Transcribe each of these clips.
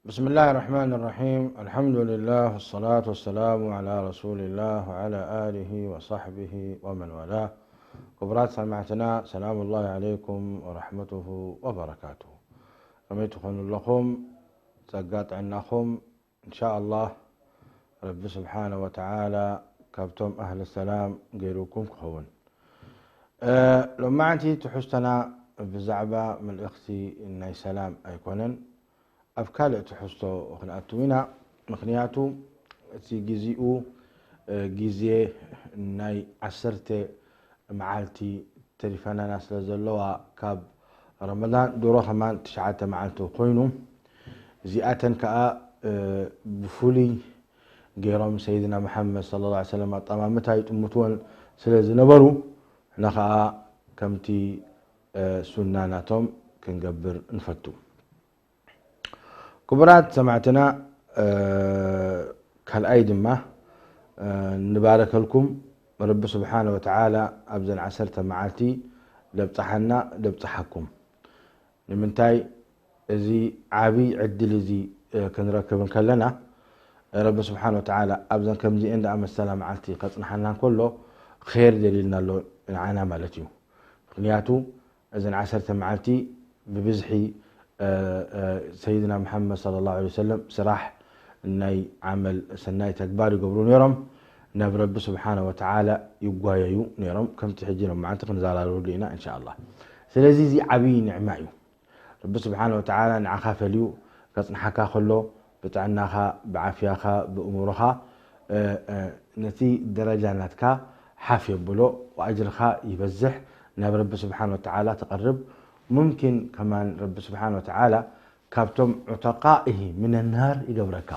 بسم الله الرحمن الرحيم. الحمد لله والصلاة والسلام على رسول الله وعلى آله وصحبه ومن والاه. كبرات سمعتنا، سلام الله عليكم ورحمته وبركاته. رميتكم لكم تقاط عنكم إن شاء الله رب سبحانه وتعالى كابتم أهل السلام غيركم كهون. لما أنت تحسنا بزعبة من الأختي إن سلام أيكونن أفكار تحسوا خناتوينا مخنياتو تي جزيئو جزيء ناي عسرت معالتي تليفانا ناس لزلوا كاب رمضان دورو خمان تشعات معالتو قوينو زيئاتا كا بفولي جيروم سيدنا محمد صلى الله عليه وسلم طمامتها يتمتون سلازي نبرو نخا كمتي سناناتهم كنقبر نفتو. كبرات سمعتنا كالأيد ما نبارك لكم رب سبحانه وتعالى أبزن عسرت معاتي لبطحنا لبطحكم لمنتاي زي عابي عدل زي كنركب كلنا رب سبحانه وتعالى أبزن كم زي عند أم السلام معاتي قد نحنا كله خير دليلنا له عنا مالتيو خنياتو أبزن عسرت معاتي ببزحي سيدنا محمد صلى الله عليه وسلم سراح اني عمل سناي تكبار يقبرون يرم ناب رب سبحانه وتعالى يقوايو نيرم كم تحجينا معناتك نزالالو لينا ان شاء الله. سلازي زي عبي نعمايو رب سبحانه وتعالى نعخا فليو كصنحكا خلو بتعناخا بعافياخا بامورخا نتي درجاتك حافي بلو واجرخا يبزح ناب رب سبحانه وتعالى تقرب. ممكن كمان رب سبحانه وتعالى كابتم عتقائه من النار يقبرك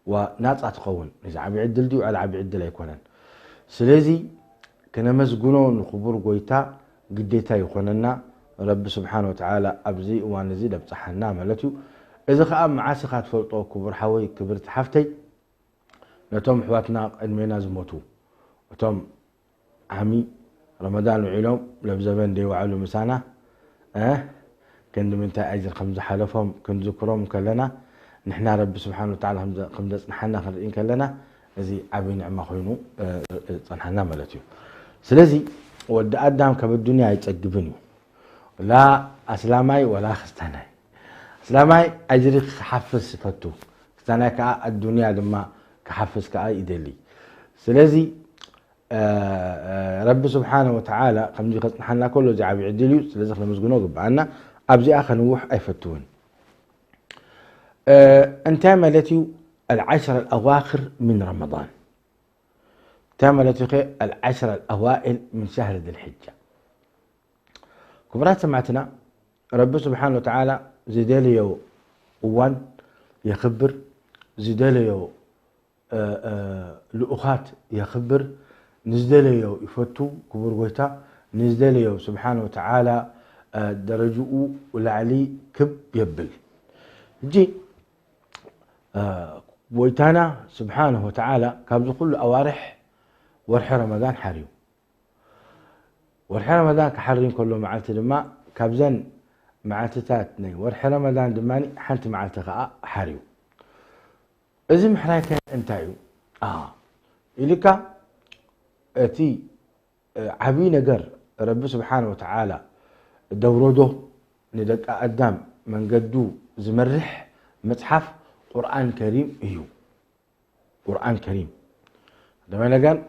وناس أتقون إذا عم يعدل دي وعلى عم يعدل يكونن. سلازي كنا مسجونون خبر قويتا قديتا يكوننا رب سبحانه وتعالى أبزي وانزي لبتحنا ملتو إذا خام معاسخات فرطو كبر حوي كبرت حفتي نتوم حواتنا المينا زموتو وتوم عمي رمضان وعلوم لبزبان دي وعلو مسانا كن من تأجر خمسة حلفهم كن ذكرهم كلنا نحنا رب سبحانه وتعالى خمسة نحنا خلقين كلنا زي عبين عما خينو صنحنا ملتيو. سلازي ود أدم كبالدنيا يتأجبني لا أسلامي ولا خستاناي. أسلامي أجري حفز صفتو خستاناي كا الدنيا لما كحفز كا يدلي. سلازي رب سبحانه وتعالى خمجي نحنا كله جعب يعدليو سلازي خلنا مزقنوق بعنا أبزي آخر نوح أيفتون. أن تعملتي العشر الأواخر من رمضان تعملتي العشر الأوائل من شهر ذي الحجة. كبرات سمعتنا رب سبحانه وتعالى زيداليو وان يخبر زيداليو لأخات يخبر نزدليو يفتو كبر قويتا نزدليو سبحانه وتعالى درجو ولعلي كب يبل جي قويتانا سبحانه وتعالى كابز كل أوارح ورح رمضان حريو ورح رمضان كحرين كله معالت لما كابزن معالتاتني ورح رمضان دماني حنت معالتك حريو إذا محراكا انتايو إليكا أتي عبي نجر رب سبحانه وتعالى دوروده ندق قدام من قدو زمرح متحف قرآن كريم قرآن كريم لما قال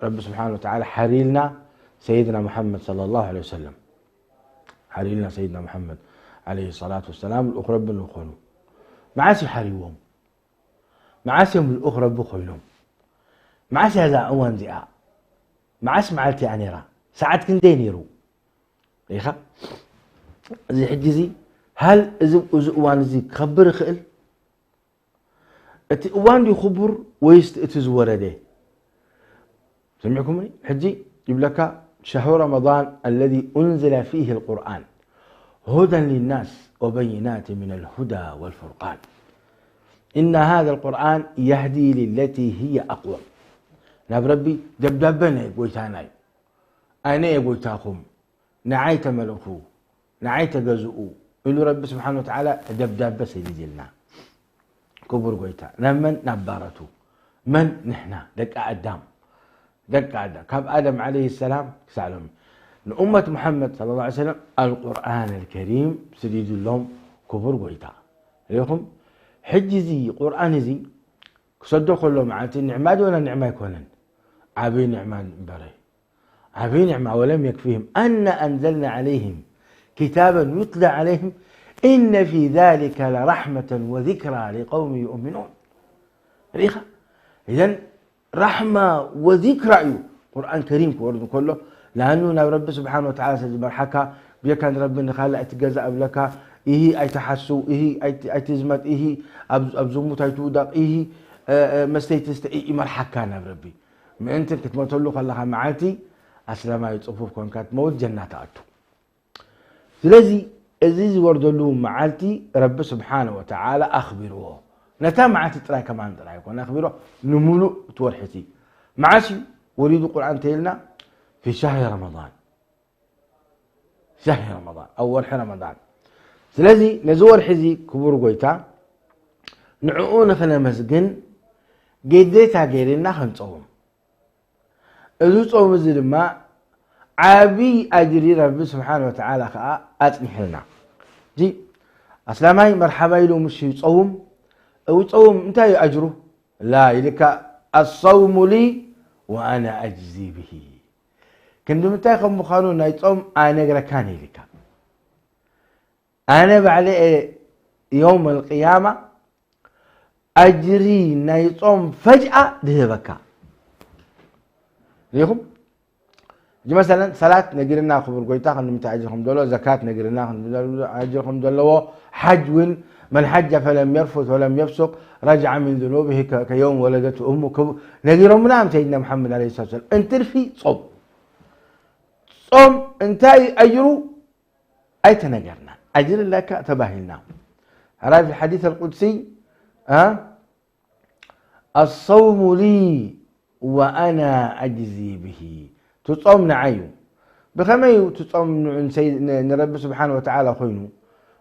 رب سبحانه وتعالى حريلنا سيدنا محمد صلى الله عليه وسلم حريلنا سيدنا محمد عليه الصلاة والسلام الأخرى بنخونو معاسي حريوهم معاسيهم الأخرى بخيلهم معاسي هذا أوان زئاء معاش معلتي أنيرا ساعات كندين يرو ليخا زي حجزي هل أوان زي خبر خيل أتي أوان دي خبر ويست اتزور ده سمعكم مني حجي يجيب لك شهر رمضان الذي أنزل فيه القرآن هدى للناس وبينات من الهدى والفرقان إن هذا القرآن يهدي للتي هي أقوى. ناب ربي دبدبنا يقويتاناي أنا يقويتاكم نعيت ملكو نعيت جزؤو إلو رب سبحانه وتعالى دبدب سيدي لنا كبر قويتا نمن نبارته من نحنا دق آدم كاب آدم عليه السلام سالم لأمة محمد صلى الله عليه وسلم القرآن الكريم سديد لهم كبر قويتا ليكم حجزي قرآن زي صدق له معناتي النعمات ولا نعمة يكونن عبي نعمان بري عبي نعمة ولم يكفيهم أن أنزلنا عليهم كتابا يتلى عليهم إن في ذلك لرحمة وذكرى لقوم يؤمنون ريخة إذن رحمة وذكرى قرآن كريم كله لأنه رب سبحانه وتعالى سجبر حكا بيكان ربنا خالق اتجزأ لك إيه أي تحسو إيه أي تزمت إيه أبزموت أي تودق إيه مستيتست إيه مرحكانا بربي ما أنت كنت ما تقول له خلها معاتي أسلام يتصفوف كون كانت موت جنات أتو سلازي أزيز وردلو معاتي رب سبحانه وتعالى أخبروه نتا معاتي تراي كمان تراي كون أخبروه نمولو تورحتي معاسي وريد القرآن تيلنا في شهر رمضان أول رمضان سلازي نزور حزي كبر قويتا نعقون خنا مسجن جديتا غيرنا خنصوم اذو صوم زلما عابي اجري رب سبحانه وتعالى خا اصنحلنا جي اسلامي مرحبا يلو مش يصوم او صوم انتي اجره لا يلك الصوم لي وانا اجزي به كندم انتي خم خانونا يصوم انا غركان يلك انا بعلي يوم القيامه أجري نايصوم فجأة دهبكا ليكم جي مثلا صلاة نجرنا خبر قويتا خلنا متعجرهم دولو زكاة نجرنا أجرهم دولو حج من حج فلم يرفث ولم يفسق رجع من ذنوبه كيوم ولدته أمه نجرهم نعم سيدنا محمد عليه الصلاة والسلام انترفي صوم انتاي أجرو أي تنجرنا أجر لك تباهلنا هذا في الحديث القدسي الصوم لي وأنا أجزي به تصوم نعيو بخمي تصوم نرب سبحانه وتعالى خينو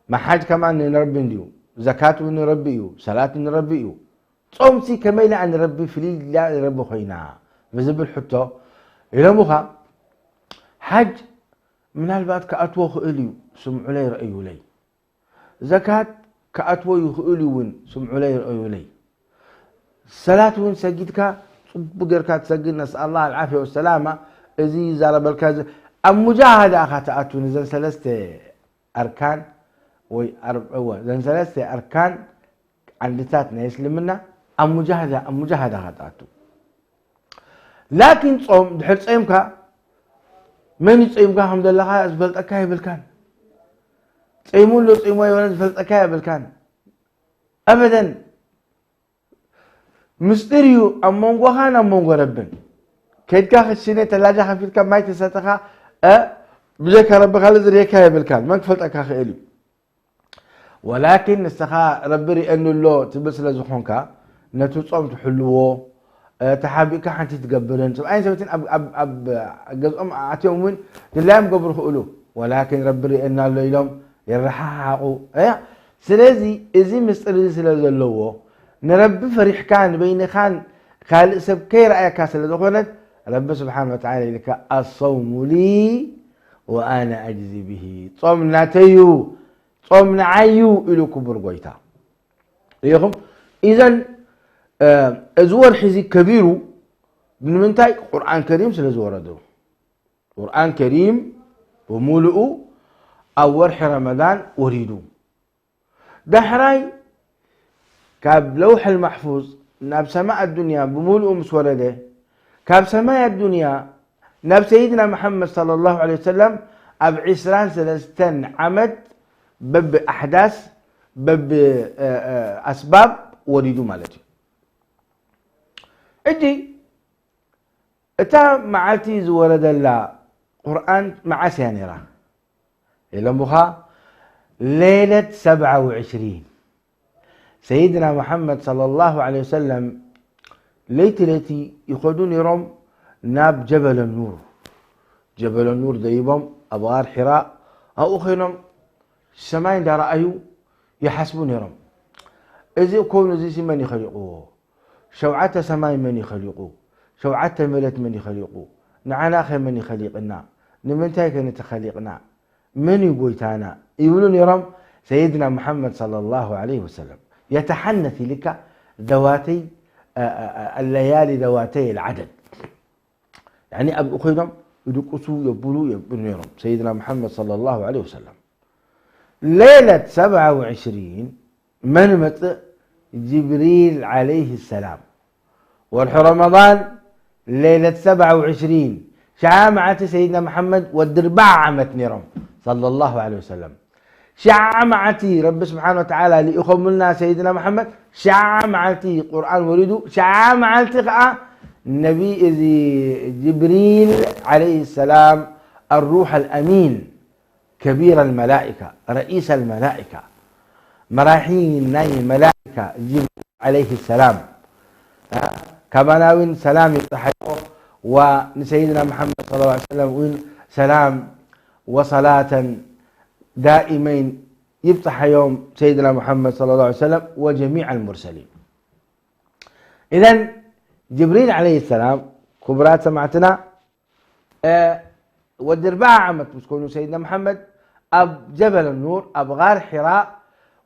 ما حاج كمان نرب نديو زكاة نربيو صلاة نربيو تصوم سي كميلة عن ربي فلي لا رب خينا بزبل حتى إلى مخا حج من البعض كأتوخ إليو سمعوا لي رأيو لي زكاة كأتوه يخؤلون سمعوا لي رأيوا لي الصلاة وين سجدك بقرك تسجد نسأل الله العافية والسلامة إذا زارب الكاز المجاهدة أخطأتون إذا ثلاثة أركان إذا ثلاثة أركان عند ذاتنا يسلمنا المجاهدة خطأتو لكن صوم دحل صيمك من يصيمك الحمد لله أزبلت أكاي بالكان صيمون له صيموا يولد أزبلت أكاي بالكان أبدا مستريو أمونغو خان أمونغو ربن كيدكا خشيني تلاجة خفيتك ماي تساتخا بجاك رب خالد ريكا بالكان ما كفلت أكا خيلي ولكن نستخا ربري أنه اللو تبس لزخونكا نتو تصوم تحلوه تحابيك حانتي تقبرن أين سويتين أب قزم عتيهم وين تلاهم قبر خؤلو ولكن ربري أنه الليلهم يرحاقو سلازي إزي مستري سلازلوه نربي فريح كان بين خان خالق سب كي رأيك كاسل دخولت رب سبحانه وتعالى لك الصوم لي وأنا أجزي به صوم ناتيو صوم نعيو إلو كبر قويتا ليكم إذن أزور حزي كبيرو من منتاي قرآن كريم سلزور دو قرآن كريم ومولئو أو ورح رمضان أريدو دحراي كاب لوح المحفوظ ناب سماء الدنيا بمولئ مسورده كاب سماء الدنيا ناب سيدنا محمد صلى الله عليه وسلم أب عسران سلستن عمد بب أحداث بب أسباب وريدو مالتي اجي اتا معاتي زورد الله قرآن مع سيانيرا إلى مخا ليلة 27 سيدنا محمد صلى الله عليه وسلم ليتي يخدون يروم ناب جبل النور دايبهم أبغار حراء أو أخينهم السماين دار أيو يحسبون يروم إذا كون زي من يخلقوه شوعة سماي من يخلقوه شوعة ملت من يخلقوه نعنا خير من يخلقنا نمنتهي كان تخلقنا من يقويتانا يقولون يرم سيدنا محمد صلى الله عليه وسلم يتحنث لك ذواتي الليالي ذواتي العدد يعني أبو أخيرهم يدقسوا يبولوا يرم سيدنا محمد صلى الله عليه وسلم ليلة 27 من مت جبريل عليه السلام والرمضان ليلة 27 شعامعة سيدنا محمد والدربع عمت نيرم صلى الله عليه وسلم شعامعتي رب سبحانه وتعالى لإخوم لنا سيدنا محمد شعامعتي قرآن وريدو شعامعتي النبي جبريل عليه السلام الروح الأمين كبير الملائكة رئيس الملائكة مراحين الناي ملائكة جبريل عليه السلام كماناوين سلام يتحيو ونسيدنا محمد صلى الله عليه وسلم وين سلام وصلاة دائمين يفتح يوم سيدنا محمد صلى الله عليه وسلم وجميع المرسلين. إذن جبريل عليه السلام كبرات سمعتنا والدربعة عمت مسكون سيدنا محمد أب جبل النور أب غار حراء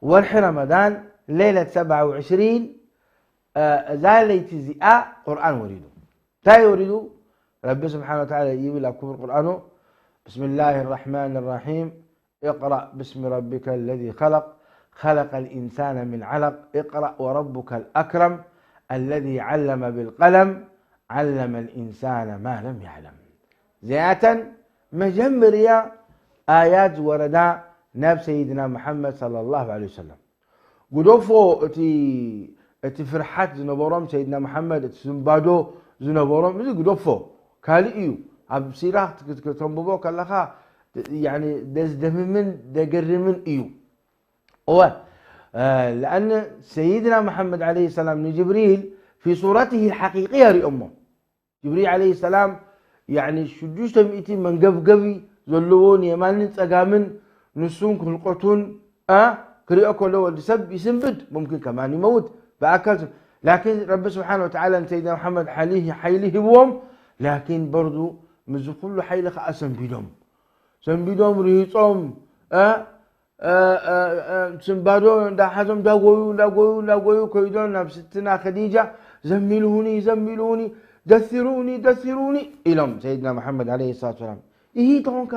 والحرمدان ليلة 27 زالت زئاء قرآن وريدو تا يريدو رب سبحانه وتعالى يجيب لكم القرآن بسم الله الرحمن الرحيم اقرأ باسم ربك الذي خلق خلق الإنسان من علق اقرأ وربك الأكرم الذي علم بالقلم علم الإنسان ما لم يعلم زيادة مجمرية آيات وردا ناب سيدنا محمد صلى الله عليه وسلم قدوفو اتي فرحات زنبورم سيدنا محمد اتي سنبادو زنبورم مزي قدوفو كالي ايو اب سيراه تنبوبو كاللخا يعني دزدممن دقرمن ايو هو لأن سيدنا محمد عليه السلام من جبريل في صورته الحقيقية لأمه جبريل عليه السلام يعني شجوش تمئتي من قبقبي زلوون يمان تقامن نسون خلقتون كريئكو لو يسنبد ممكن كمان يموت بأكلت لكن رب سبحانه وتعالى سيدنا محمد حيله بوم لكن برضو مزقل حيلك أسنبدهم سنبدهم ريطهم سنبادو دا حزم دا قويو كيدون نفستنا خديجة زملوني دثروني إلهم سيدنا محمد عليه الصلاة والسلام إيه تونك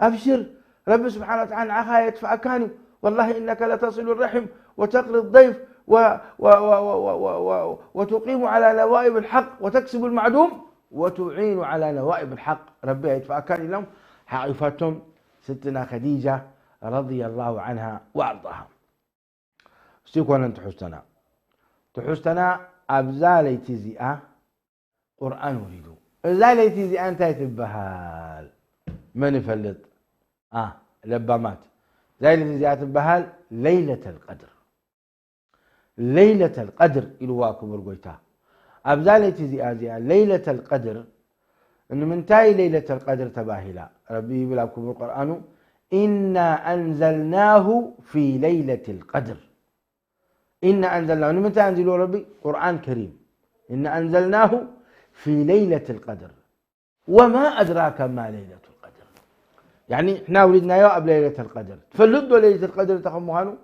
أبشر رب سبحانه وتعالى عخاية فأكاني والله إنك لتصل الرحم وتقري الضيف وتقيم على نوائب الحق وتكسب المعدوم وتعين على نوائب الحق ربي يتفأكاني لهم حائفتهم ستنا خديجة رضي الله عنها وأرضاها استيقوا أن تحستنا أبزالي تزيئة قرآن وريدو أبزالي تزيئة أنت يتبهال من يفلط لبامات زالي تزيئة تبهال ليلة القدر إلواكم ورقويتا أبزالي تزيئة ليلة القدر إنه من تاي ليلة القدر تباهلا ربي بلاكم القرآن إنا أنزلناه في ليلة القدر إنا أنزلناه متى أنزلوا ربي قرآن كريم إنا أنزلناه في ليلة القدر وما أدراك ما ليلة القدر يعني إحنا ولدنا يا قبل ليلة القدر تفلدوا ليلة القدر تخموهانو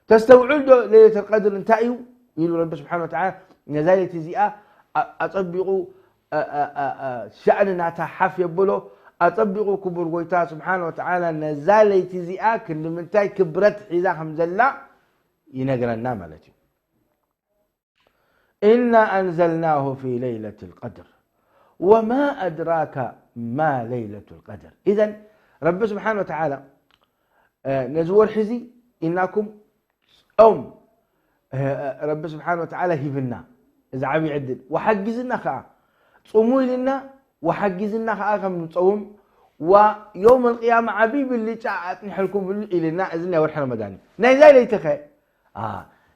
تستوعدوا ليلة القدر انتهيوا يقول رب سبحانه وتعالى إن ذلك زيئة أطبقوا شأننا تحف يبلو أطبقوا كبر قويتا سبحانه وتعالى نزال يتزيئا كل من تاي كبرت إذا حمزلا ينقرنا مالتي إنا أنزلناه في ليلة القدر وما أدراك ما ليلة القدر إذن رب سبحانه وتعالى نزور حزي إنكم رب سبحانه وتعالى هيفنا إذا عبي عدل وحجزنا خاء صوموا لنا وحجزنا خاء كم نصوم ويوم القيامة عبيب اللي جاءت نحلكم إلينا إذن يا ورحنا مداني نايزاي ليتخي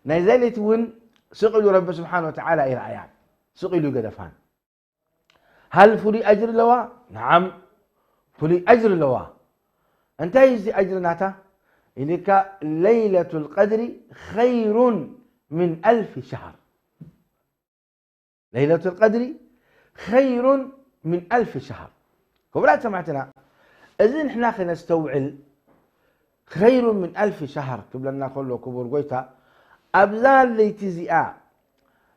نايزاي ليتون سقلوا رب سبحانه وتعالى إلى آيات سقلوا قدفان هل فلي أجر لوا؟ نعم فلي أجر لوا انتهي أجر ناتا إنك ليلة القدر خير من 1000 شهر. ليلة القدر خير من 1000 شهر. كبرات سمعتنا إذن إحنا خلينا نستوعل خير من 1000 شهر قبل كله كبر قويتا أبزال ليتزئا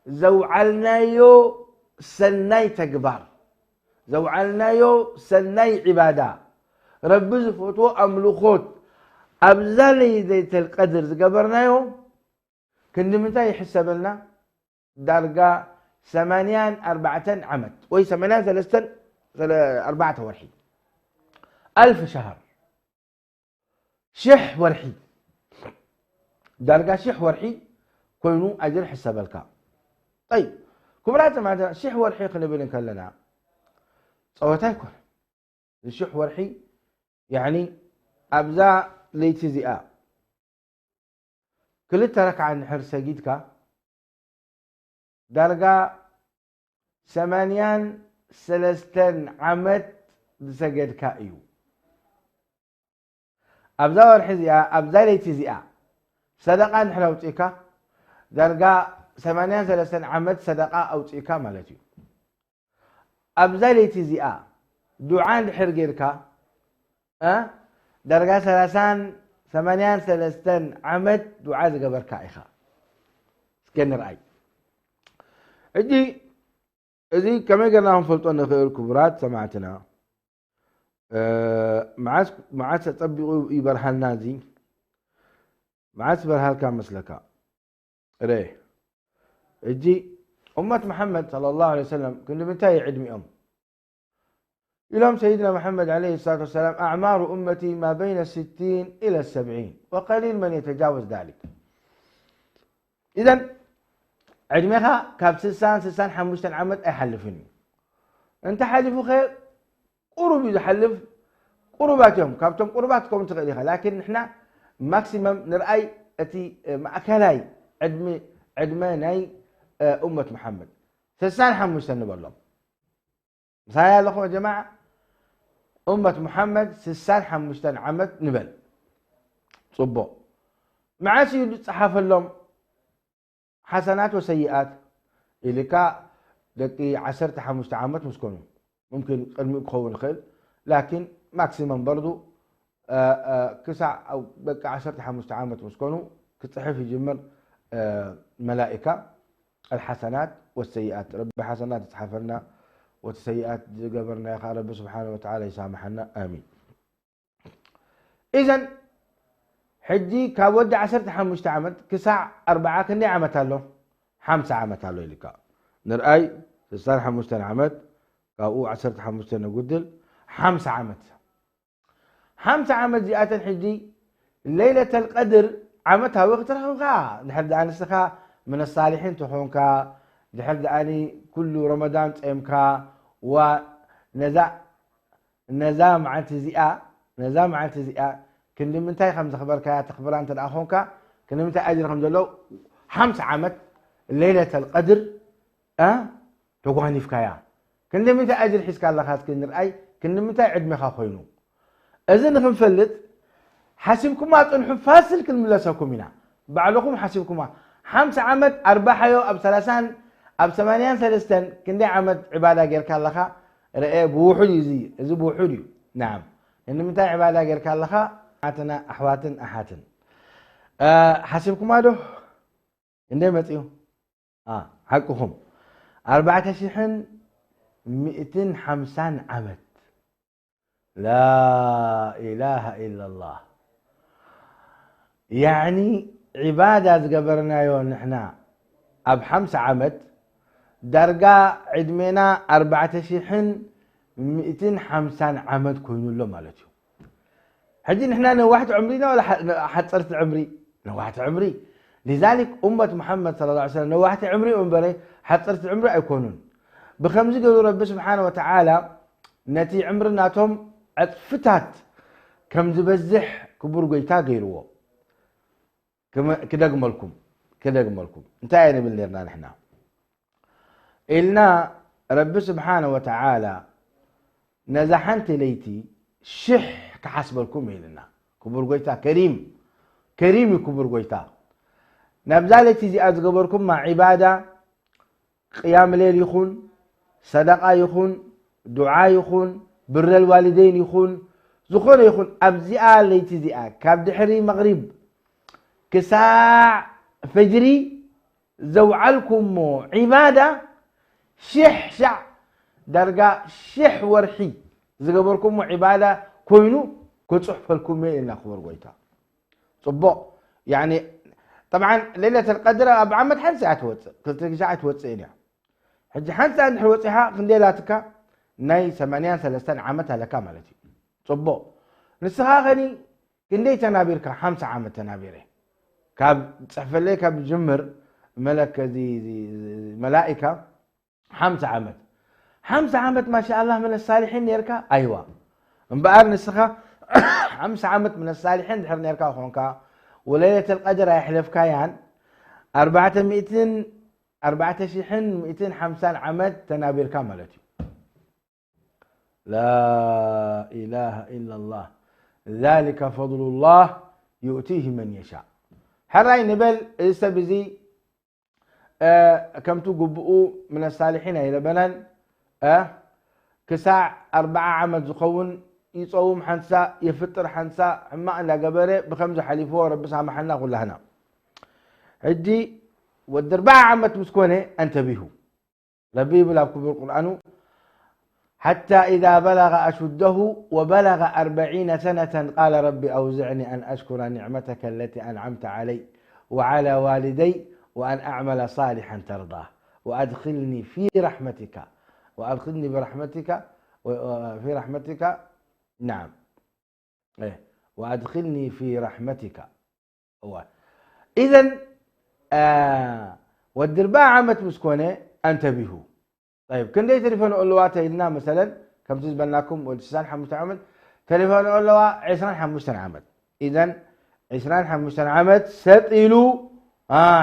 زوعلنايو سناي تكبر زوعلنايو سناي عبادة رب زفوتو أملخوت أبزال ليلة القدر زقبرنايو كن متى يحسب لنا درجة 84 عمد وهي 84 ورحي 1000 شهر شح ورحي درجة شح ورحي كونوا أجر حساب الكام. طيب كبرات معنا شح ورحي خلينا بينك لنا صوتاكم الشح ورحي يعني أبزا ليتزئا كل ترك عن حرس جيدك درجة 83 عمد سجد كايو أبزا ورحزئا أبزا ليتزئا صدقة نحن وتيكا درجة 83 عمد صدقة أو تيكا مالتيو أبزا ليتزئا دعاء لحرجيركا درجة 38 عمد دعاء زقبر كائخا سكن رأي إذي كما قلنا هم فلطون خير الكبرات سمعتنا معاس تطبقوا يبرهن نازي معاس برهال كان مسلكا ريه إجي أمة محمد صلى الله عليه وسلم كنا بنتهي عدمي يلوم سيدنا محمد عليه الصلاة والسلام أعمار أمتي ما بين 60 إلى 70 وقليل من يتجاوز ذلك. إذن عدميها كاب 60 حموشتن عمد أحلفني أنت حلفوا خير قرب إذا حلف قرباتهم كابتم قرباتكم تغيرها لكن نحن ماكسيمم نرأي أتي مأكلاي عدماني أمة محمد 60 حموشتن نبلهم مسايا لكم يا جماعة أمة محمد 60 حموشتن عمد نبل صبو معاشي صحاف لهم حسنات وسيئات اللي كا دقي 10 حموشت عمد مسكونهم ممكن يكون خير لكن ماكسيمم برضو كسع او بقى 10 حموشت عمد مسكونهم كتصحيف يجمر ملائكة الحسنات والسيئات رب حسنات تصحف لنا والسيئات قبرنا يا رب سبحانه وتعالى يسامحنا آمين. إذن حجي كاود 10 حموشت عمد كسع 4 كني عمت له 5 عمت له اللي كا نرأي 60 حموشت عمد كاو 10 حموشت نقدل 5 عمت 5 عمت جاءت حجي ليلة القدر عمتها وقتها غا لحد أن استخا من الصالحين تحونكا لحد أني كل رمضان تأمكا ونزا مع تزئة كل من تاي 5 خبرك تخبر أنت الأخونكا كل من تاي أجر 5 لو 5 عمت ليلة القدر تقواني فكايا كل من تاي أجر حسك الله خاص كل رأي كل من تاي عد مخا خوينو إذن نفلت حاسبكم ما تنحب فاسل كل ملاسكم هنا بعلكم حاسبكم 5 عمت 4 يو أب 3 أب 83 كندي عمد عبادة غير كاللخا رأي بوحدي زي إذا بوحدي نعم إن متى عبادة غير كاللخا أتنا أحواتن أحاتن حاسبكم هذا إندي متيو حقهم 4250 عمد لا إله إلا الله يعني عبادة قبرنا يوم نحنا أب 5 عمد درجة عدمنا 4250 عمد كونوا له مالتهم حجي نحنا نوحت عمرينا ولا حصرت عمري نوحت عمري لذلك أمة محمد صلى الله عليه وسلم نوحت عمري ومبري حصرت عمري يكونون بخمس قالوا رب سبحانه وتعالى نتي عمرناتهم عطفتات كم زبزح كبر قيتا غيروا كده جملكم انتهى من اللي نحنا إلنا رب سبحانه وتعالى نزحنت ليتي شح كحسب لكم إلنا كبر قيتا كريم كبر قيتا نبذالة زي أزقبركم مع عبادة قيام الليل يخون صدقة يخون دعاء يخون بر الوالدين يخون زخون يخون أبزئة ليتزئة كاب دحري مغرب كساع فجري زوعلكم عبادة شح شع درجة شح ورحي زقبركم عبادة كوينو كتصحف لكم إلا خبر قويتا صبو يعني طبعا ليلة القدر أبو عمد حن ساعة توصي قلت لك ساعة توصيني حج حن ساعة نحوصيها خنديلاتك ناي 83 عامتها لك مالتي صبو نسخة غني كندي تنابيرك 5 عامت تنابيره كاب تصحف لي كاب جمر ملك ذي ملائكة 5 عامت 5 عامت ما شاء الله من الصالحين يركا أيوة مبقار نسخة 5 عامت من الصالحين دحر يركا خونكا وليلة القدر يحلف كايان 4,250 عمد تنابير كاملتي لا إله إلا الله ذلك فضل الله يؤتيه من يشاء حراي نبل استبزي كم تقبؤوا من الصالحين إلى بنان كساع 4 عمد زخون يصوم حنسا يفطر حنسا ما لا قبره بخمسة حليفه رب سامحنا كلها هنا عدي والدربع عمت مسكونه انتبهوا ربي بلا كبر القرآن حتى إذا بلغ أشده وبلغ 40 سنة قال ربي أوزعني أن أشكر نعمتك التي أنعمت علي وعلى والدي وأن أعمل صالحا ترضاه وأدخلني في رحمتك وأدخلني برحمتك في رحمتك نعم إيه وأدخلني في رحمتك إذن والدرباء عمت مسكونة انتبهوا طيب كن دي تليفون أولوات لنا مثلا كم تزبناكم والتسان حمشتن عمد تليفون أولوات 20 حمشتن عمد إذن 20 حمشتن عمد ستيلو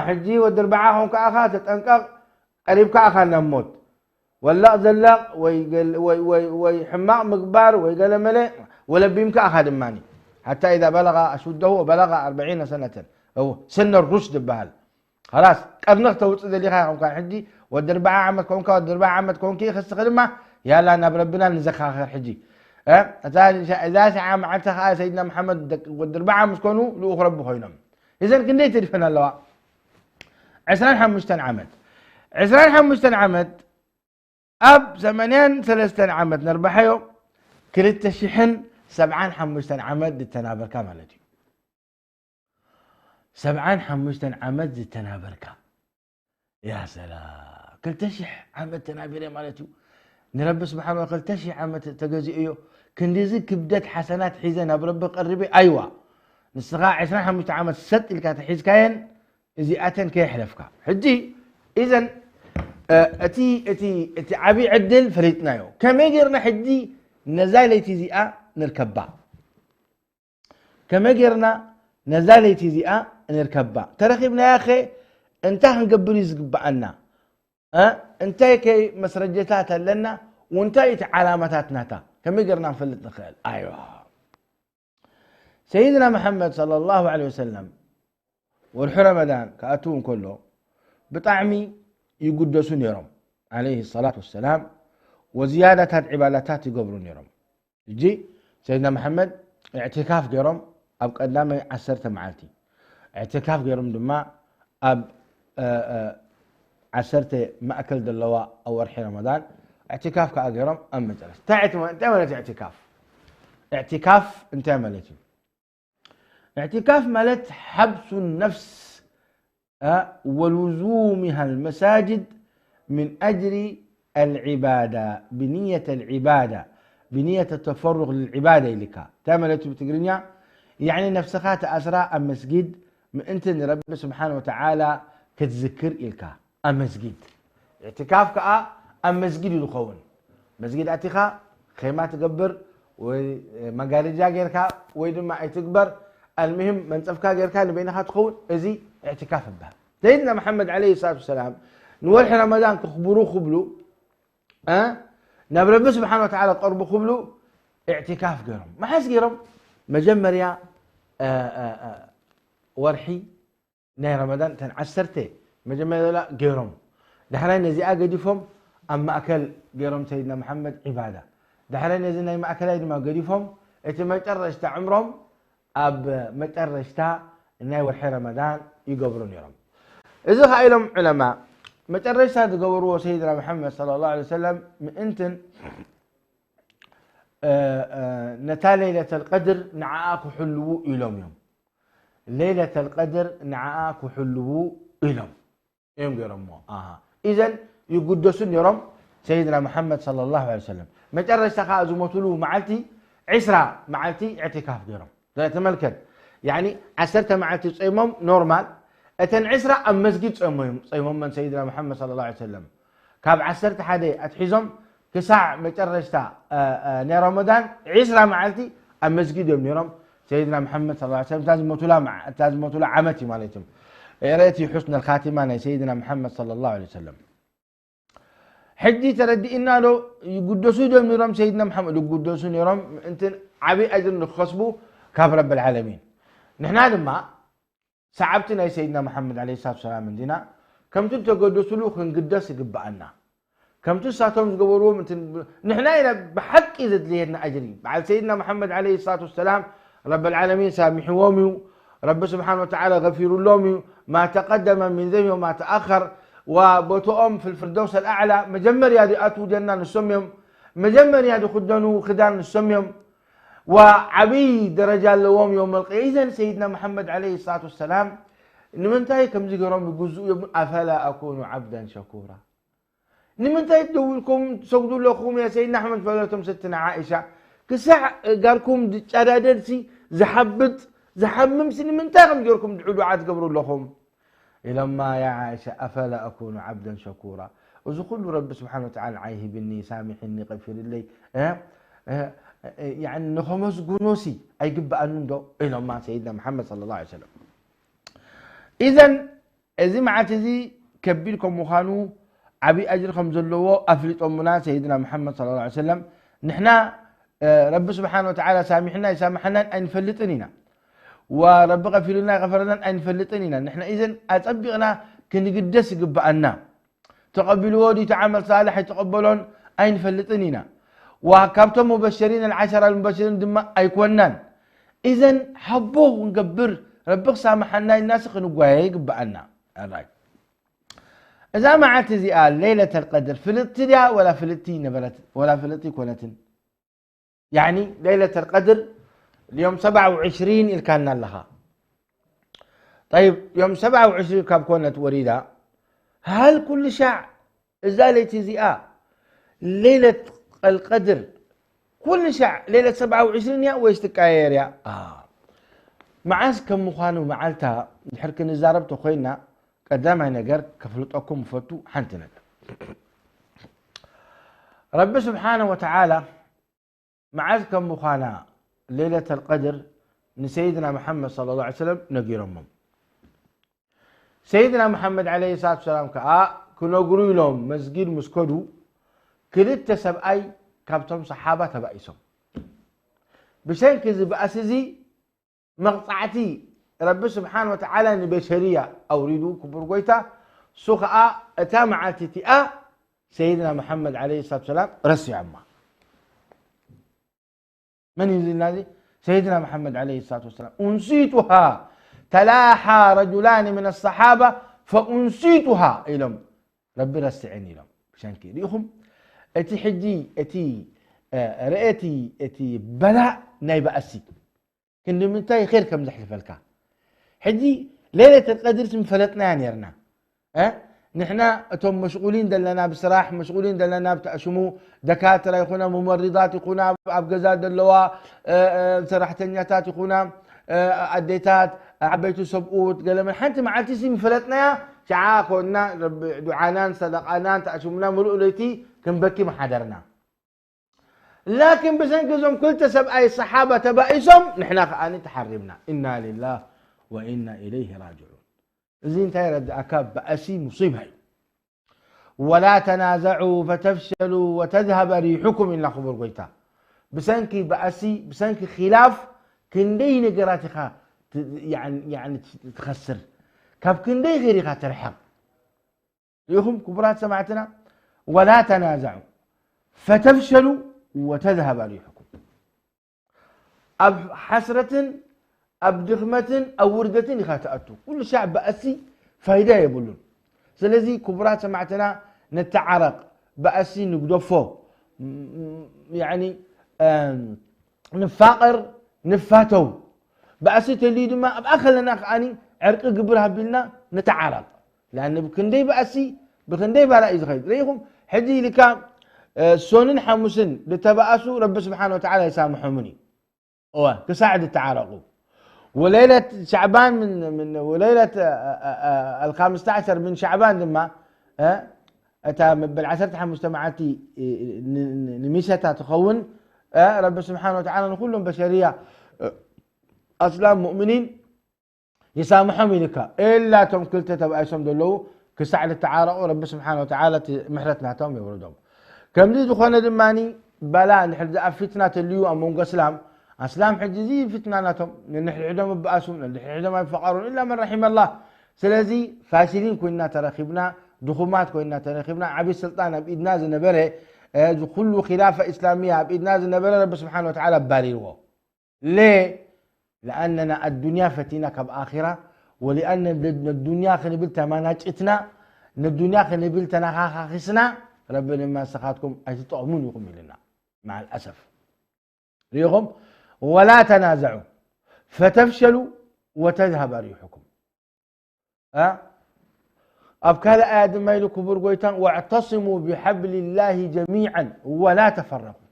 حجي والدرباء هم كأخا تتنقق قريب كأخا نموت ولا زلق ويحماق مقبار ويقال ملئ ولا بيمك أخذ ماني حتى إذا بلغ أشده وبلغ 40 سنة أو سن الرشد بهال خلاص قرنخ توصل اللي خايف كان حجي والدربعة عمت كونك والدربعة عمت كونك خس خدمة يلا أنا بربنا نزخ آخر حجي إذا ساعة معناتها سيدنا محمد والدربعة مسكونو لأخرى بخينهم إذا كنت تلفنا اللواء 20 حمشتن عمد 20 حمشتن عمد أب 83 عمد نربحيو كلت شحن 75 عمد التنابر كاملتي 75 عمد التنابر كام يا سلام كلت شح عمد تنابير مالتي نرب سبحانه قلت شح عمد تجزئيو كندزي كبدت حسنات حيزنا برب قربي أيوة نسخة 25 عمد ست اللي كانت حيز كاين إذا أتن كيحلفك حجي إذن اتي عبي عدل فريتنايو كما يقرنا حدي نزالتي زيئة نركبها كما يقرنا نزالتي زيئة نركبها ترخيبنا يا أخي انت هنقبل يزقب عنا انت كي مسرجتات لنا وانت علاماتاتنا كما يقرنا نفلت نخيل ايوه سيدنا محمد صلى الله عليه وسلم والحرمدان كأتون كله بطعمي يقدسون يرم عليه الصلاة والسلام وزيادة عبادات يقبرون يرم يجي سيدنا محمد اعتكاف يرم أب قدامي 10 معالتي اعتكاف يرم دما أب 10 مأكل دلواء أو رحي رمضان اعتكاف كأجرم أم مجلس انت ملت اعتكاف انت ملتي اعتكاف ملت حبس النفس ولزومها المساجد من أجل العبادة بنية العبادة بنية التفرغ للعبادة لك تاملت بتقرنيا يعني نفسها أسراء المسجد من أنت رب سبحانه وتعالى كتذكر إلك المسجد اعتكاف كأ المسجد يلقون مسجد أتيخا خيمات تقبر ومقارجة غيرك ويدما تكبر المهم من صفكا غيرك اللي بينها تخون ازي اعتكاف بها سيدنا محمد عليه الصلاه والسلام نور رمضان كخبروا خبلو نبرب سبحانه وتعالى قرب خبلو اعتكاف غيرهم ما حس غيرهم مجمريا ورحي ناي رمضان تن عسرته مجمع لا غيرهم دحرين نزي اقديفهم اما اكل غيرهم سيدنا محمد عباده دحرين نزي ناي ما اكل ما قديفهم اتي ما ترشتا عمرهم اب ما ترشتا ناي ورحي رمضان يقبرون يوم اذا خايلهم علماء ما ترشتا تقبروا سيدنا محمد صلى الله عليه وسلم من انتن نتا ليلة القدر نعاك حلو إلهم يوم ليلة القدر نعاك حلو إلهم يوم يرموا إذن يقدسون يرم سيدنا محمد صلى الله عليه وسلم ما ترى استخاء زمتلو معلتي عسرة معلتي اعتكاف يرم لا تملكت يعني عسرت معلتي صيمم نورمال اتن عسرة ام مسجد صيمم من سيدنا محمد صلى الله عليه وسلم كاب عسرت حدا اتحزم كساع مترشتا ني رمضان عسرة معلتي ام مسجد يوم نيرم سيدنا محمد صلى الله عليه وسلم تازم موتولا عمتي مالتهم رأيتي حسن الخاتمة سيدنا محمد صلى الله عليه وسلم حدي تردي إنا له يقدسوا دم نيرم سيدنا محمد يقدسوا نيرم انت عبي أجر نخصبه كاب رب العالمين نحن هذا ما صعبتنا سيدنا محمد عليه الصلاة والسلام من دينا كم تقدسوا له خنقدس يقبعنا كم تساتهم تقولوا نحن هنا بحق إذا لينا أجري بعد سيدنا محمد عليه الصلاة والسلام رب العالمين سامحوهم رب سبحانه وتعالى غفير لهم ما تقدم من ذنب وما تأخر وبتؤم في الفردوس الأعلى مجمر يادي أتو جنان السميم مجمر يادي خدان السميم وعبي درجة لهم يوم القيامة إذن سيدنا محمد عليه الصلاة والسلام نمنتهي كم زيقرهم يقولوا أفلا أكون عبدا شكورا نمنتهي تدولكم تسودوا لكم يا سيدنا أحمد فلتم ستنا عائشة كسع قالكم جرادرسي زحبت زحمم سن من تاغم جوركم دعوا عاد قبروا لهم إلى ما يا عائشة أفلا أكون عبدا شكورا وزقول رب سبحانه وتعالى عيه بني سامحني غفر لي يعني نخمس قنوسي أي قب أنندو إلى ما سيدنا محمد صلى الله عليه وسلم إذن إذا ما عتزي كبيركم مخانو عبي أجركم زلوا أفلت أمنا سيدنا محمد صلى الله عليه وسلم نحنا رب سبحانه وتعالى سامحنا يسامحنا أن فلتنينا ورب غفر لنا غفرنا أن فلتنينا نحن إذن أتطبقنا كنقدس قبأنا تقبلوا ودي تعمل صالح يتقبلون أن فلتنينا وكابتم مبشرين العشرة المبشرين دم أيكونان إذن حبوه ونقبر رب سامحنا الناس خنقوا قبأنا الراي إذا ما عتزي قال ليلة القدر فلتيا ولا فلتي نبلت ولا فلتي كونتن يعني ليلة القدر اليوم 27 اللي كان لها طيب يوم 27 كاب كونت وريدة هل كل شاع إزالة زئاء ليلة القدر كل شاع ليلة 27 يا ويستكاير يا معاس كم مخانو معالتها حرك نزارب تخوينا قدامها نجر كفلتكم فتو حنت نجر رب سبحانه وتعالى معاذكم مخانا ليلة القدر سيدنا محمد صلى الله عليه وسلم نقيرهم سيدنا محمد عليه الصلاة والسلام كنا قولوا لهم مسجد مسكدو كلت سبأي كابتم صحابة تبأيسهم بشان كذب أسزي مقطعتي رب سبحانه وتعالى بشرية أوريدو كبر قويتا سوخاء أتامعتي سيدنا محمد عليه الصلاة والسلام رسي عما من ينزل نادي سيدنا محمد عليه الصلاة والسلام أنسيتها تلاحى رجلان من الصحابة فأنسيتها إلهم ربي رسعني لهم عشان كده ليهم أتي حجي أتي رأيتي أتي بلاء نايب أسي كن من تاي خير كم زحف الكا حجي ليلة القدر فلتنا يعني يرنا نحنا توم مشغولين دلنا بصراح مشغولين دلنا بتأشمو دكاترة يخونا ممرضات يخونا أبجزات دلوا سرحتنياتات يخونا أديتات عبيتو سبقوت قال من حنت معلتي سي فلتنا شعاع كنا دعانان صدقانان تأشمنا مرؤلتي كم بكي محضرنا لكن بسنكزهم كل تسب أي الصحابة تبائسهم نحنا خاني تحرمنا إنا لله وإنا إليه راجعون زين تيرد أكاب بأسي مصيبة ولا تنازعوا فتفشلوا وتذهب ريحكم إلا خبر قيتا بسنكي بأسي بسنكي خلاف كندي نقراتها يعني تخسر كاب كندي غيري ترحق يخم كبرات سمعتنا ولا تنازعوا فتفشلوا وتذهب ريحكم أب حسرة أب دغمة أو وردة يخاتأتوا كل شعب بأسي فايدة يبولون سلازي كبرات سمعتنا نتعرق بأسي نقدفو يعني نفاقر نفاتو بأسي تليد ما أخلنا أني عرق قبرها بلنا نتعرق لأن بكندي بأسي بكندي بلا إزغيد ريهم حدي لك سونن حمسن لتبأسوا رب سبحانه وتعالى يسامحوني كساعد التعارقوا وليلة شعبان من وليلة ال15 من شعبان لما أتى بالعشرة مجتمعاتي نميشتها تخون رب سبحانه وتعالى كلهم بشرية أسلام مؤمنين يسامحهم لك إلا توم كلت تبقى يسوم دلو كساعد التعارق رب سبحانه وتعالى محرتنا توم يوردهم كم دي دخونا دماني بلا نحل فتنة اليوم أمونق أسلام حجزي فتناناتهم نحن عدم بأسهم نحن عدم يفقرون إلا من رحم الله سلازي فاشلين كنا ترخبنا دخومات كنا ترخبنا عبي السلطان بإذن ناز نبره كل خلافة إسلامية بإذن ناز نبره رب سبحانه وتعالى باريرو ليه؟ لأننا الدنيا فتينك بآخرة ولأن الدنيا خنبلتها ما نجئتنا الدنيا خنبلتنا خاخسنا ربنا ما سخاتكم أجتؤمون يقوم لنا مع الأسف ريهم ولا تنازعوا فتفشلوا وتذهب ريحكم أبكال آدم ما يلكو برغويتان واعتصموا بحبل الله جميعا ولا تفرقوا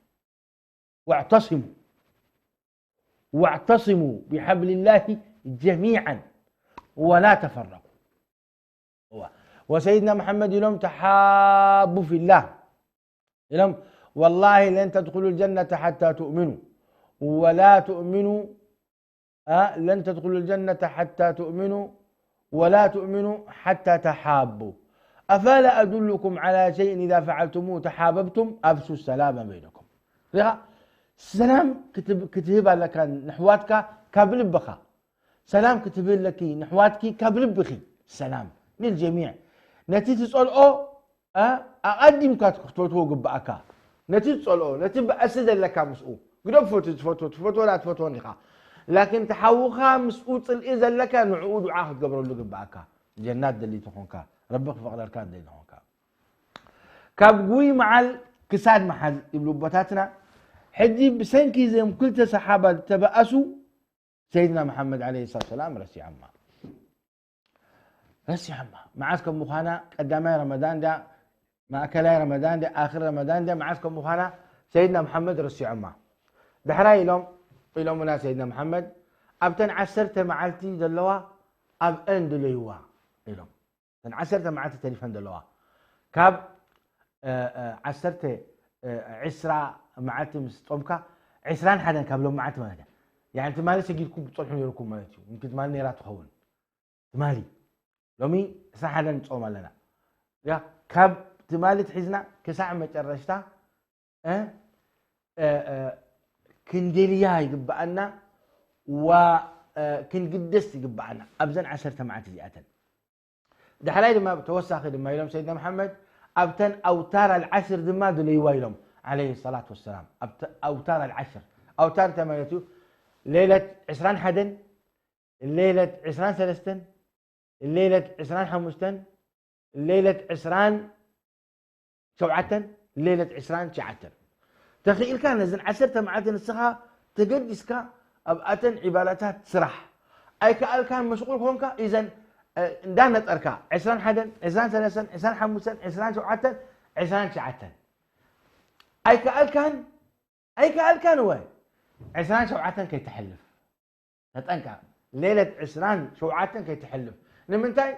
واعتصموا بحبل الله جميعا ولا تفرقوا وسيدنا محمد يلوم تحابوا في الله يلوم والله لن تدخلوا الجنة حتى تؤمنوا ولا تؤمنوا لن تدخلوا الجنة حتى تؤمنوا ولا تؤمنوا حتى تحابوا أفلا أدلكم على شيء إذا فعلتموه تحاببتم أفشوا السلام بينكم سلام كتب لك نحواتك كابل بخا سلام كتب لك نحواتك كابل بخي سلام للجميع نتيجة تسأل أقدم كاتكتوتو قبأك نتيجة تسأل نتيجة أسد لك مسؤول قدام فوتو لا تفوتو نخا لكن تحوخا مسؤول إذا لك نعود وعاهد قبر اللي قبأك جنات اللي تخونك ربك فقد أركان اللي تخونك كابقوي مع الكساد محل يبلو بطاتنا حدي بسنكي زي كل صحابة تبأسوا سيدنا محمد عليه الصلاة والسلام رسي عمه معسكر مخانا قدامي رمضان ده ما أكلاي رمضان ده آخر رمضان ده معسكر مخانا سيدنا محمد رسي عمه دحراي يلومنا سيدنا محمد أبتن عسرت معلتي دلوا أب أند ليوا يلوم تن عسرت معلتي تليفون دلوا كاب عسرت عسرة معلتي مستومك عسران حدا كاب لهم معلتي مالك يعني أنت مالي سجيلكم بتصلحون يركم مالتي يمكن مالي نيرات تخون مالي لومي سحدا نصوم لنا يا كاب تمالي تحزنا كساعة ما ترشتا كنديليا يقبعنا وكن قدس يقبعنا أبزن 10 معات زيادة ده حلاي لما توسخ لما يلوم سيدنا محمد أبتن أوتار العشر دماد اللي يويلهم عليه الصلاة والسلام أوتار العشر أوتار تمايتو ليلة 20 حدن الليلة 20 ثلاثة الليلة 20 حمستن الليلة 20 سبعة الليلة 20 شعتن تخيل كان نزل 10 معاتن السخا تقدسك أبأتن عبادتها تسرح أي كأل كان مشغول هونك إذن دانت أركا 20 حدن 20 ثلاثة 20 حمستن 20 سبعة 20 شعتن أي كأل كان هو 20 سبعة كي تحلف نتأنكا ليلة 20 سبعة كي تحلف نمنتاي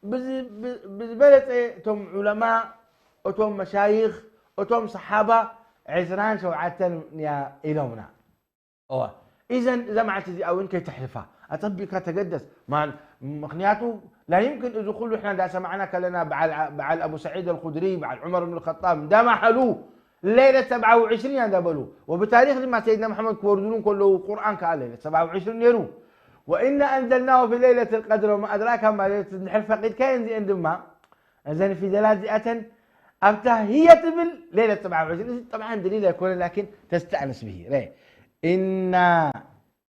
بزبلت توم علماء وتوم مشايخ وتوم صحابة 20 سبعة يا إلومنا إذن إذا ما اعتدي أو إنك تحلفها أطبق تقدس ما مخنياته لا يمكن إذا يقولوا إحنا دا سمعنا كلنا بعد أبو سعيد الخدري بعد عمر بن الخطاب دا ما حلوه الليلة 27 دا بلو وبتاريخ لما سيدنا محمد كوردون كله قرآن قال ليلة 27 يرو وإنا أنزلناه في ليلة القدر وما أدراك ما ليلة النحر فقيد كاين زي عندما إذن في دلالة زئة أمتى هي تبل ليلة 27 طبعا دليل يكون لكن تستأنس به رأي. إنا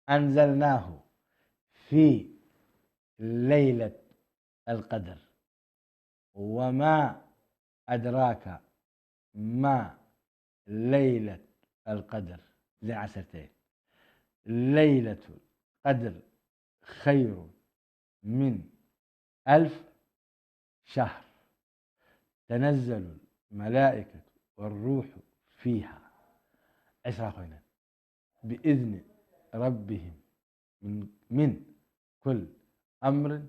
أنزلناه في ليلة القدر وما أدراك ما ليلة القدر زي عسرتين. ليلة القدر خير من 1000 شهر تنزل الملائكة والروح فيها عشرين بإذن ربهم من كل أمر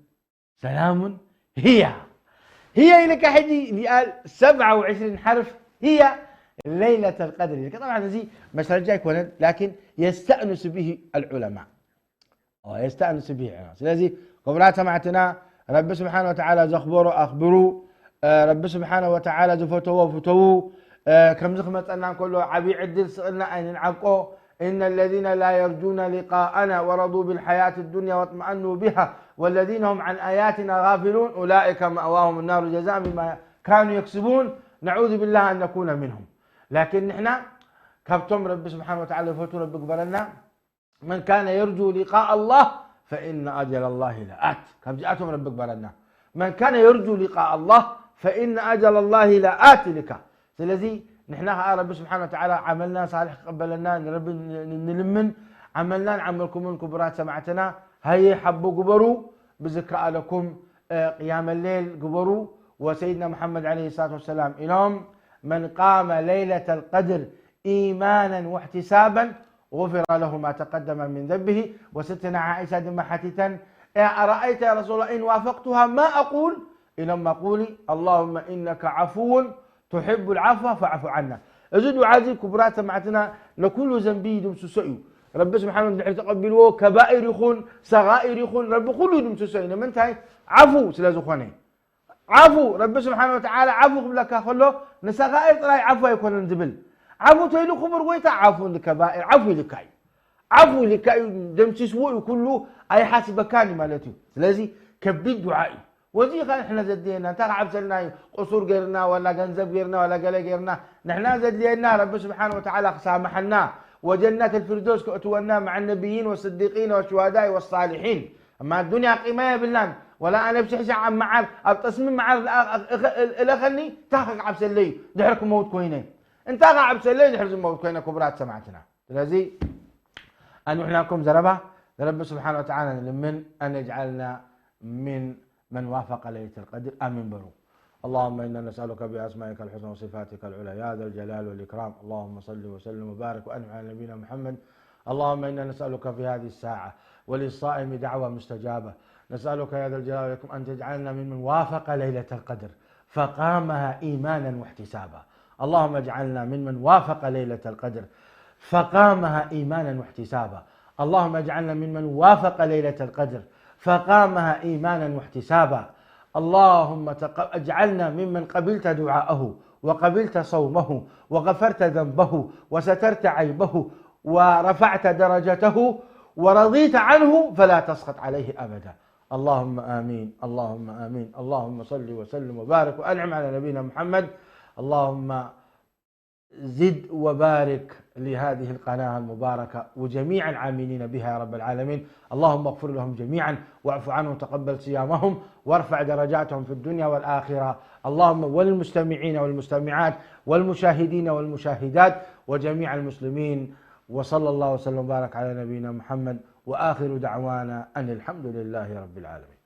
سلام هي لك حدي اللي قال 27 حرف هي ليلة القدر. طبعا زي مش رجع يكون لكن يستأنس به العلماء يستأنس به الناس. لذي قبلات سمعتنا رب سبحانه وتعالى زخبروا أخبروا رب سبحانه وتعالى زفتوا كم زخمت أن كله عبي عدل سئلنا أن نعقو إن الذين لا يرجون لقاءنا ورضوا بالحياة الدنيا واطمأنوا بها والذين هم عن آياتنا غافلون أولئك مأواهم النار جزاء بما كانوا يكسبون نعوذ بالله أن نكون منهم. لكن نحن كبتم رب سبحانه وتعالى يفتوا رب قبلنا من كان يرجو لقاء الله فإن أجل الله لآت. كم جاءتهم رب قبلنا من كان يرجو لقاء الله فإن أجل الله لآت لك. الذي نحن رب سبحانه وتعالى عملنا صالح قبلنا رب نلمن عملنا نعملكم من كبرات سمعتنا هي حبوا قبروا بذكاء لكم قيام الليل قبروا وسيدنا محمد عليه الصلاة والسلام إلهم من قام ليلة القدر إيمانا واحتسابا غفر له ما تقدم من ذنبه. وستنا عائشة دم حتيتا أرأيت يا رسول الله إن وافقتها ما أقول إنما قولي اللهم إنك عفو تحب العفو فاعف عنا. أزيد عزيز كبرات سمعتنا لكل ذنبي دم سسئو رب سبحانه وتعالى تقبلوا كبائر يخون صغائر يخون رب كله دم سسئو من تاي عفو سلازخوني عفو رب سبحانه وتعالى عفو لك خلو نصغائر طلع عفو يكون نزبل عفو تيلو خبر ويتا عفو لكبائر عفو لكاي دم سسوي كله أي حاسب كاني مالتي. لذي كبيد دعائي وزي خان احنا زدينا تقعب سلنا قصور غيرنا ولا جنزب غيرنا ولا قلق غيرنا نحن زدينا رب سبحانه وتعالى سامحنا وجنات الفردوس كأتونا مع النبيين والصديقين والشهداء والصالحين. اما الدنيا قيمه بالله ولا انا بشحشع مع ابتصمم مع الاخني تاخذ عبس اللي دحركم موت كوينه انت عبس اللي دحرز موت كوينه كبرات سمعتنا. لذي ان نحناكم زربه رب سبحانه وتعالى لمن ان يجعلنا من وافق ليلة القدر آمين برو. اللهم إنا نسألك بأسمائك الحسنى وصفاتك العلى يا ذا الجلال والإكرام. اللهم صل وسلم وبارك وأنعم على نبينا محمد. اللهم إنا نسألك في هذه الساعة وللصائم دعوة مستجابة. نسألك يا ذا الجلال والإكرام أن تجعلنا ممن وافق ليلة القدر فقامها إيمانا واحتسابا. اللهم اجعلنا ممن وافق ليلة القدر فقامها إيمانا واحتسابا. اللهم اجعلنا ممن وافق ليلة القدر فقامها إيمانا واحتسابا. اللهم اجعلنا ممن قبلت دعاءه وقبلت صومه وغفرت ذنبه وسترت عيبه ورفعت درجته ورضيت عنه فلا تسخط عليه أبدا. اللهم آمين اللهم آمين. اللهم صل وسلم وبارك وأنعم على نبينا محمد. اللهم زد وبارك لهذه القناة المباركة وجميع العاملين بها يا رب العالمين. اللهم اغفر لهم جميعا واعف عنهم وتقبل صيامهم وارفع درجاتهم في الدنيا والآخرة. اللهم والمستمعين والمستمعات والمشاهدين والمشاهدات وجميع المسلمين. وصلى الله وسلم وبارك على نبينا محمد وآخر دعوانا أن الحمد لله رب العالمين.